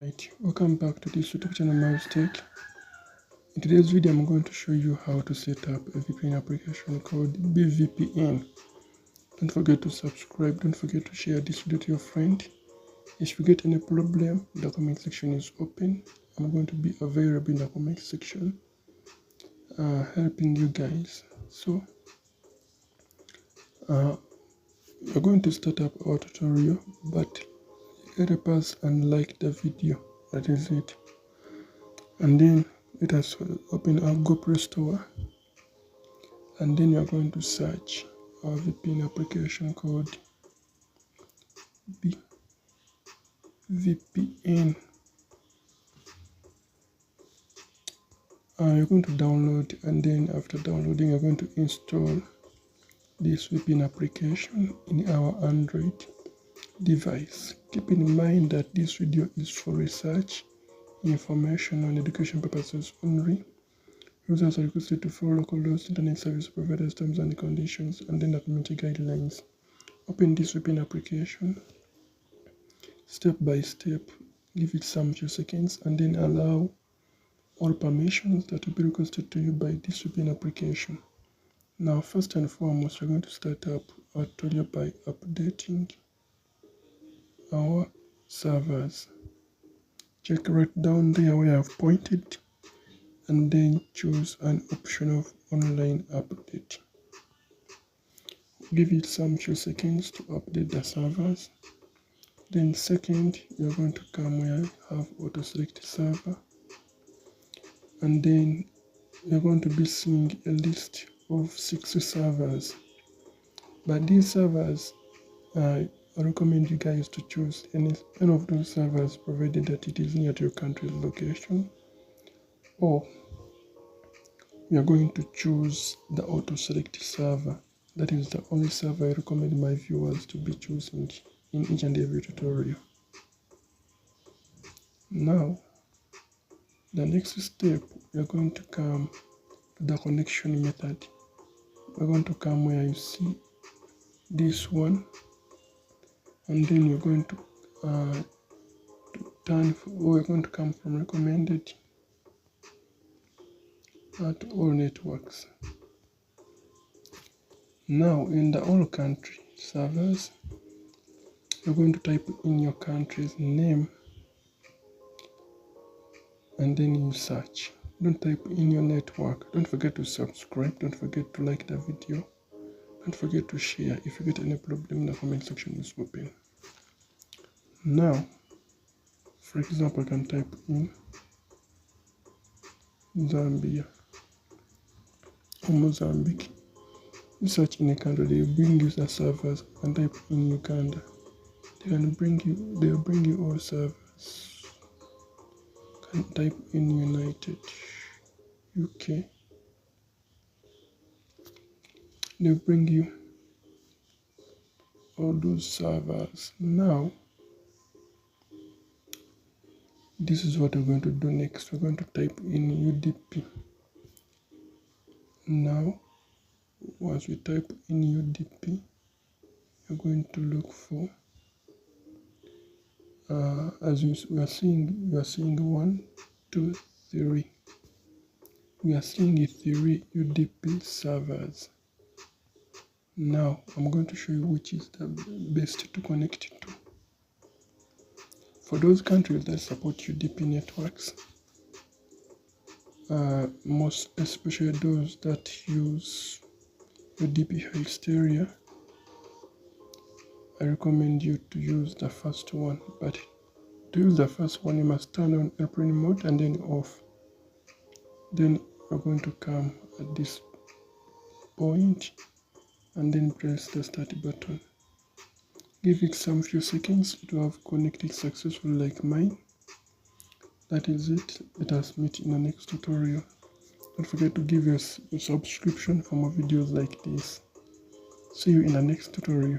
Right, welcome back to this YouTube channel, Mouse Tech. In today's video, I'm going to show you how to set up a VPN application called Bee VPN. Don't forget to subscribe, don't forget to share this video to your friend. If you get any problem, the comment section is open. I'm going to be available in the comment section, helping you guys. So, we're going to start up our tutorial, but help us and like the video. That is it. And then let us open our GoPro store, and then you are going to search our VPN application called Bee VPN. You're going to download, and then after downloading you're going to install this VPN application in our Android device. Keep in mind that this video is for research, information, and education purposes only. Users are requested to follow local laws, internet service providers, terms and conditions, and then the community guidelines. Open this VPN application step by step, give it some few seconds, and then allow all permissions that will be requested to you by this VPN application. Now, first and foremost, we're going to start up our tutorial by updating our servers. Check right down there where I've pointed, and then choose an option of online update. Give it some few seconds to update the servers. Then second, you're going to come where you have auto select server, and then you're going to be seeing a list of 6 servers. But these servers, I recommend you guys to choose any of those servers, provided that it is near to your country's location, or we are going to choose the auto select server. That is the only server I recommend my viewers to be choosing in each and every tutorial. Now, the next step, we are going to come to the connection method. We're going to come where you see this one, and then you're going to we're going to come from recommended to all networks. Now, in the all country servers, you're going to type in your country's name, and then you search. Don't type in your network. Don't forget to subscribe. Don't forget to like the video. Don't forget to share. If you get any problem, the comment section is open. Now, for example, I can type in Zambia or Mozambique. You search in a country, they will bring you the servers, and type in Uganda. They'll bring you all servers. Can type in United UK. They'll bring you all those servers. Now, this is what we're going to do next. We're going to type in UDP. Now, once we type in UDP, you're going to look for, as we are seeing 1, 2, 3. We are seeing 3 UDP servers. Now, I'm going to show you which is the best to connect to. For those countries that support UDP networks, most especially those that use UDP hysteria, I recommend you to use the first one. But to use the first one, you must turn on airplane mode and then off. Then you're going to come at this point and then press the start button. Give it some few seconds to have connected successfully like mine. That is it. Let us meet in the next tutorial. Don't forget to give us a subscription for more videos like this. See you in the next tutorial.